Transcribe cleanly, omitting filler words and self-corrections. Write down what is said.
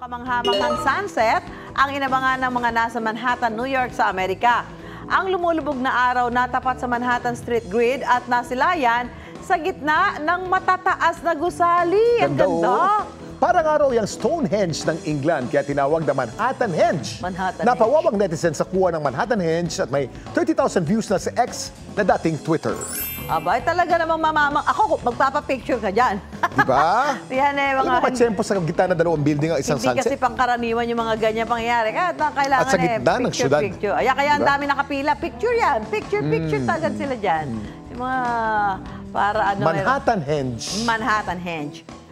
Kamanghamanghang sunset ang inabangan ng mga nasa Manhattan, New York sa Amerika. Ang lumulubog na araw na tapat sa Manhattan Street Grid at nasilayan sa gitna ng matataas na gusali. Ang ganda! Parang araw yung Stonehenge ng England, kaya tinawag na Manhattanhenge. Napawawang netizens sa kuha ng Manhattanhenge at may 30,000 views na sa X na dating Twitter. Abay, talaga namang mamamang. Ako, magpapapicture ka dyan. Diba? Yan eh, mga... Alam mo ba, tiyempo sa gitna ng dalawang building ang isang hindi sunset? kasi pangkaraniwan yung mga ganyan pangyayari. Kaya kailangan At sa gitna ng syudad. picture. Kaya ang dami nakapila. Picture yan. Picture tagad sila dyan. Yung mga para ano... Manhattanhenge. Manhattanhenge.